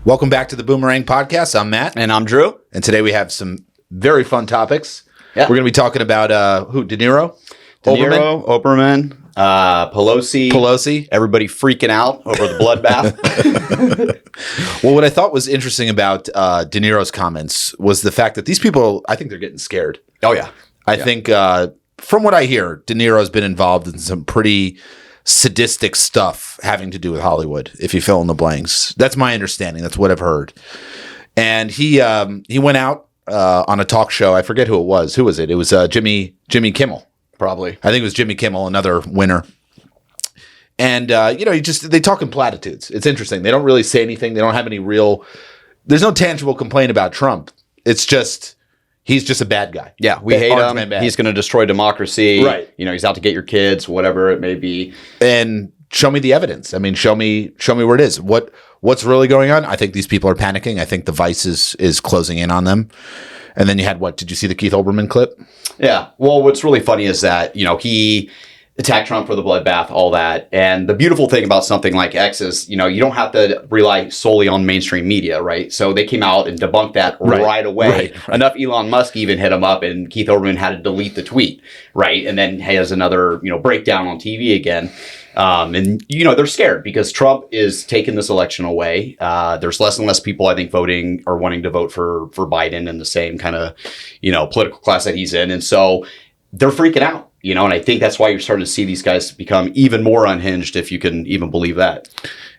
Welcome back to the Boomerang podcast. I'm Matt. And I'm Drew. And today we have some very fun topics. Yeah. We're going to be talking about, De Niro? Oberman, Pelosi. Everybody freaking out over the bloodbath. Well, what I thought was interesting about De Niro's comments was the fact that these people, I think they're getting scared. Oh, yeah. I think, from what I hear, De Niro's been involved in some pretty sadistic stuff having to do with Hollywood, if you fill in the blanks. That's my understanding. That's what I've heard. And he went out on a talk show. I forget who it was. Who was it? It was Jimmy Kimmel. Probably. I think it was Jimmy Kimmel, another winner. And, they talk in platitudes. It's interesting. They don't really say anything. They don't have any there's no tangible complaint about Trump. It's just, he's just a bad guy. Yeah, we hate him. He's going to destroy democracy. Right. He's out to get your kids, whatever it may be. And show me the evidence. I mean, show me where it is. What's really going on? I think these people are panicking. I think the vice is closing in on them. And then you had did you see the Keith Olbermann clip? Yeah. Well, what's really funny is that, he attacked Trump for the bloodbath, all that. And the beautiful thing about something like X is, you don't have to rely solely on mainstream media, right? So they came out and debunked that right away. Right. Enough Elon Musk even hit him up, and Keith Olbermann had to delete the tweet, right? And then has another, breakdown on TV again. And they're scared because Trump is taking this election away. There's less and less people, I think, voting or wanting to vote for Biden in the same kind of, political class that he's in. And so they're freaking out, and I think that's why you're starting to see these guys become even more unhinged, if you can even believe that.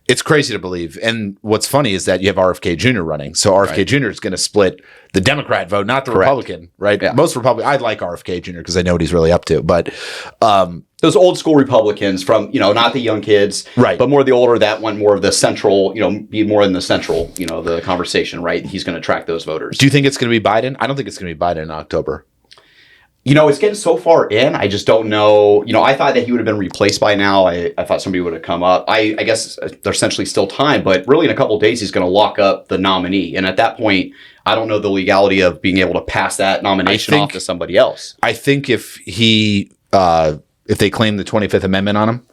It's crazy to believe. And what's funny is that you have RFK Jr. running. So RFK Jr. is going to split the Democrat vote, not the Republican, right? Yeah. Most Republicans, I like RFK Jr. because I know what he's really up to. But those old school Republicans from, not the young kids, right, but more the older that want more of the central, be more in the central, the conversation, right? He's going to attract those voters. Do you think it's going to be Biden? I don't think it's going to be Biden in October. It's getting so far in. I just don't know. I thought that he would have been replaced by now. I thought somebody would have come up. I guess there's essentially still time, but really in a couple of days, he's going to lock up the nominee. And at that point, I don't know the legality of being able to pass that nomination off to somebody else. I think if they claim the 25th Amendment on him,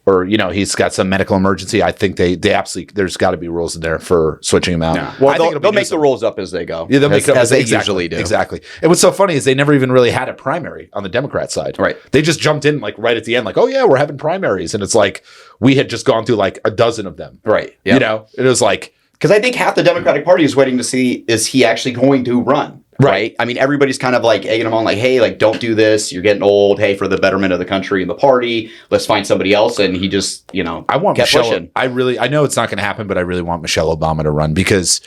or, he's got some medical emergency, I think they absolutely, there's got to be rules in there for switching him out. Yeah. Well, they'll make the rules up as they go. Yeah, they'll make it up as they usually do. Exactly. And what's so funny is they never even really had a primary on the Democrat side. Right. They just jumped in right at the end, oh yeah, we're having primaries. And it's like, we had just gone through a dozen of them. Right. Yep. It was like. Because I think half the Democratic Party is waiting to see, is he actually going to run? Right. I mean, everybody's kind of egging him on, hey, don't do this. You're getting old. Hey, for the betterment of the country and the party, let's find somebody else. And he just, I want kept Michelle. pushing. I know it's not going to happen, but I really want Michelle Obama to run because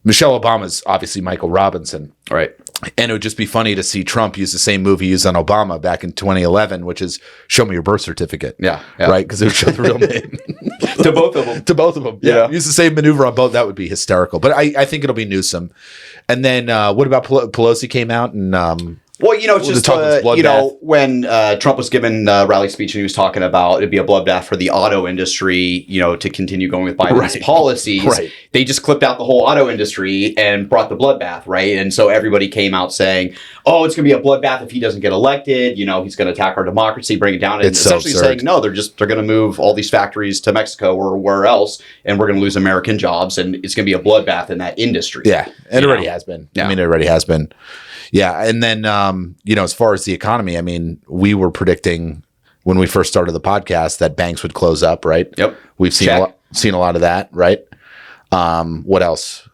Michelle Obama is obviously Michael Robinson. Right. And it would just be funny to see Trump use the same move he used on Obama back in 2011, which is show me your birth certificate. Yeah. Right? Because it would show the real name. To both of them. To both of them. Yeah. Use the same maneuver on both. That would be hysterical. But I think it'll be Newsom. And then what about Pelosi came out and well, it's just, when Trump was given a rally speech and he was talking about it'd be a bloodbath for the auto industry, to continue going with Biden's policies. Right. They just clipped out the whole auto industry and brought the bloodbath, right? And so everybody came out saying, oh, it's going to be a bloodbath if he doesn't get elected. He's going to attack our democracy, bring it down. And it's essentially so saying, no, they're going to move all these factories to Mexico or where else, and we're going to lose American jobs, and it's going to be a bloodbath in that industry. Yeah, and it already has been. Yeah. I mean, it already has been. Yeah, and then, as far as the economy, I mean, we were predicting when we first started the podcast that banks would close up, right? Yep. We've seen a lot of that, right? What else?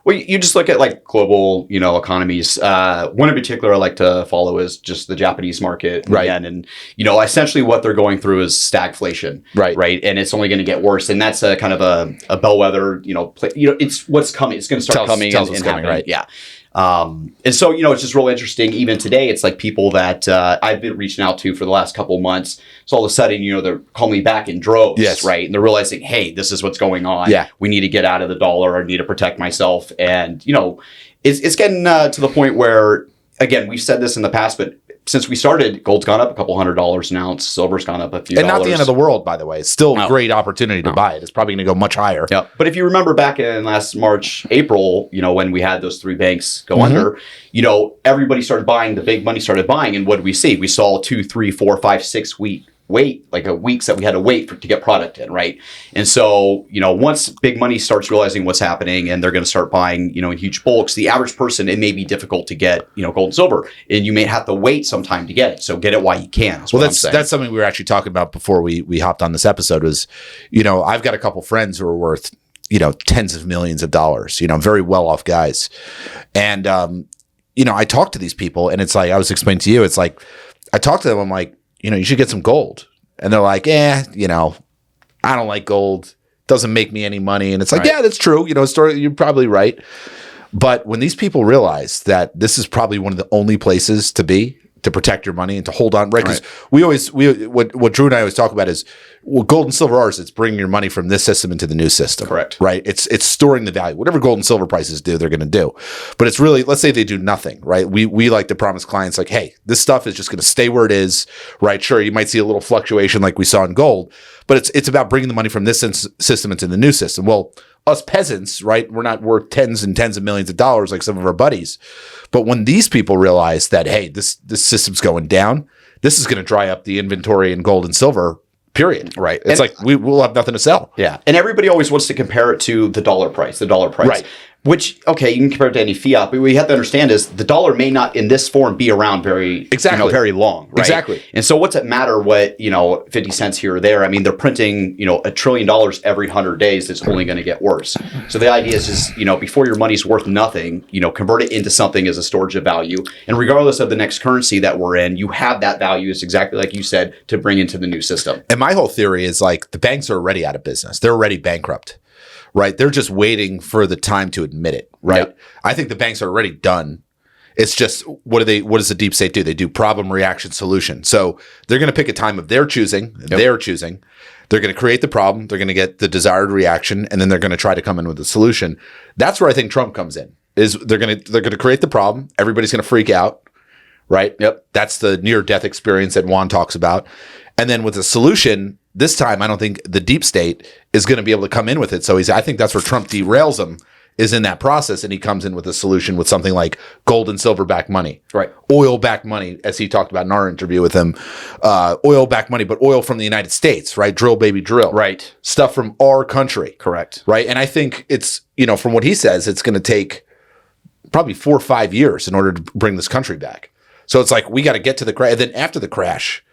Well, you just look at global, economies. One in particular I like to follow is just the Japanese market. Right. Again. And, essentially what they're going through is stagflation. Right. Right. And it's only going to get worse. And that's a kind of a bellwether, it's what's coming. It's going to start coming and happening. Right. Yeah. And so, it's just really interesting. Even today, it's people that I've been reaching out to for the last couple of months. So all of a sudden, they're calling me back in droves, yes, right? And they're realizing, hey, this is what's going on. Yeah. We need to get out of the dollar. I need to protect myself. And, it's getting to the point where, again, we've said this in the past, but since we started, gold's gone up a couple $100s an ounce. Silver's gone up a few dollars. And not the end of the world, by the way. It's still a great opportunity to buy it. It's probably going to go much higher. Yeah. But if you remember back in last March, April, when we had those three banks go under, everybody started buying. The big money started buying. And what did we see? We saw 2, 3, 4, 5, 6 week wait, like weeks that we had to wait to get product in, right? And so, once big money starts realizing what's happening and they're going to start buying, in huge bulks, the average person, it may be difficult to get, gold and silver, and you may have to wait some time to get it. So get it while you can. Well, that's something we were actually talking about before we hopped on this episode was, I've got a couple friends who are worth, tens of millions of dollars, very well off guys. And, I talk to these people and it's like, I was explaining to you, it's like, I talk to them, I'm like, you should get some gold. And they're like, I don't like gold. Doesn't make me any money. And it's like, yeah, that's true. You're probably right. But when these people realize that this is probably one of the only places to be to protect your money and to hold on, right? Because what Drew and I always talk about is gold and silver are, it's bringing your money from this system into the new system. Correct. Right? It's storing the value. Whatever gold and silver prices do, they're going to do. But it's really, let's say they do nothing, right? We like to promise clients like, hey, this stuff is just going to stay where it is, right? Sure, you might see a little fluctuation like we saw in gold, but it's about bringing the money from this system into the new system. Well, us peasants, right? We're not worth tens and tens of millions of dollars like some of our buddies. But when these people realize that, hey, this system's going down, this is going to dry up the inventory in gold and silver, period. Right. It's like we'll have nothing to sell. Yeah. And everybody always wants to compare it to the dollar price. Right. Which, okay, you can compare it to any fiat, but what you have to understand is the dollar may not in this form be around very long, right? Exactly. And so what's it matter what, 50 cents here or there? I mean, they're printing, $1 trillion every 100 days. It's only going to get worse. So the idea is just, before your money's worth nothing, convert it into something as a storage of value. And regardless of the next currency that we're in, you have that value, is exactly like you said, to bring into the new system. And my whole theory is like the banks are already out of business. They're already bankrupt. Right. They're just waiting for the time to admit it. Right. Yep. I think the banks are already done. It's just, what does the deep state do? They do problem, reaction, solution. So they're going to pick a time of their choosing. Yep. They're choosing. They're going to create the problem. They're going to get the desired reaction. And then they're going to try to come in with a solution. That's where I think Trump comes in, is they're going to create the problem. Everybody's going to freak out. Right. Yep. That's the near death experience that Juan talks about. And then with a solution, this time, I don't think the deep state is going to be able to come in with it. So I think that's where Trump derails him, is in that process. And he comes in with a solution with something like gold and silver backed money, right? Oil backed money, as he talked about in our interview with him, oil backed money, but oil from the United States, right? Drill, baby, drill, right? Stuff from our country. Correct. Right. And I think it's, from what he says, it's going to take probably 4 or 5 years in order to bring this country back. So it's like, we got to get to the crash. And then after the crash,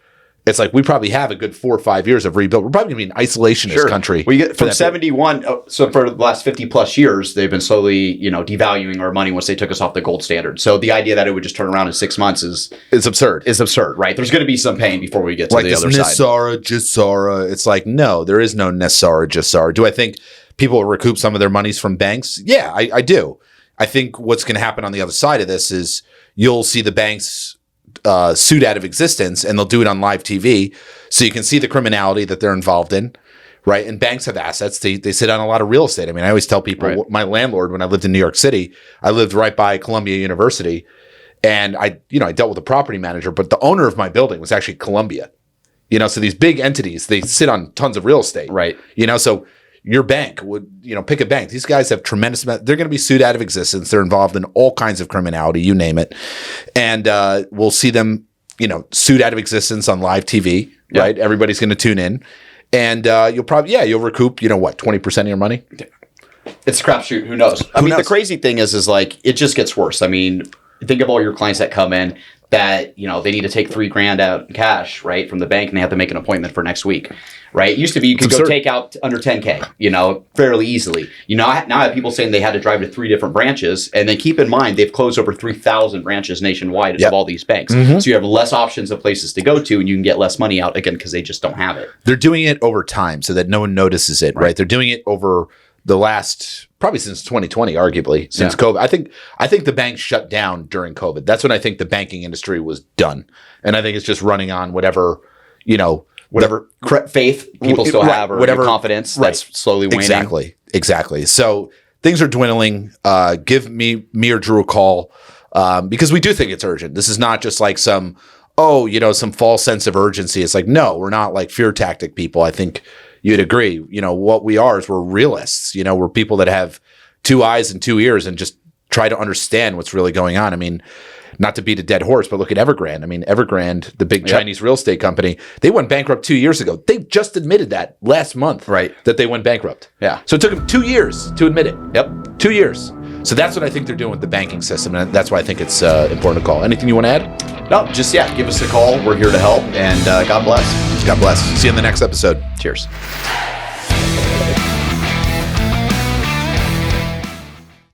it's like we probably have a good 4 or 5 years of rebuild. We're probably going to be an isolationist country. We get from 71. So for the last 50 plus years, they've been slowly, devaluing our money once they took us off the gold standard. So the idea that it would just turn around in 6 months is absurd. It's absurd, right? There's going to be some pain before we get to the other side. Nessara, Gisara. It's like, no, there is no Nessara, Gisara. Do I think people will recoup some of their monies from banks? Yeah, I do. I think what's going to happen on the other side of this is you'll see the banks sued out of existence, and they'll do it on live TV, so you can see the criminality that they're involved in, right? And banks have assets. They sit on a lot of real estate. I mean, I always tell people, my landlord, when I lived in New York City, I lived right by Columbia University, and I dealt with a property manager, but the owner of my building was actually Columbia. So these big entities, they sit on tons of real estate, right? So your bank would, pick a bank. These guys have tremendous amount. They're going to be sued out of existence. They're involved in all kinds of criminality, you name it. And we'll see them, sued out of existence on live TV, right? Everybody's going to tune in. And you'll recoup, 20% of your money? It's a crapshoot. Who knows? I mean, the crazy thing is like, it just gets worse. I mean, think of all your clients that come in that, they need to take $3,000 out in cash, right, from the bank, and they have to make an appointment for next week, right? It used to be you could go take out under 10K, fairly easily. Now I have people saying they had to drive to 3 different branches, and then keep in mind, they've closed over 3,000 branches nationwide of all these banks. Mm-hmm. So you have less options of places to go to, and you can get less money out, again, because they just don't have it. They're doing it over time so that no one notices it, right? They're doing it over the last, probably since 2020, arguably, since COVID. I think the banks shut down during COVID. That's when I think the banking industry was done. And I think it's just running on whatever faith people still have, or whatever confidence that's slowly waning. Exactly. So things are dwindling. Give me or Drew a call, because we do think it's urgent. This is not just like some false sense of urgency. It's like, no, we're not like fear tactic people. I think you'd agree. What we are is we're realists. We're people that have 2 eyes and 2 ears and just try to understand what's really going on. I mean, not to beat a dead horse, but look at Evergrande. I mean, Evergrande, the big Chinese real estate company, they went bankrupt 2 years ago. They just admitted that last month, that they went bankrupt. Yeah. So it took them 2 years to admit it. Yep. 2 years. So that's what I think they're doing with the banking system, and that's why I think it's important to call. Anything you want to add? No, just, give us a call. We're here to help, and God bless. God bless. See you in the next episode. Cheers.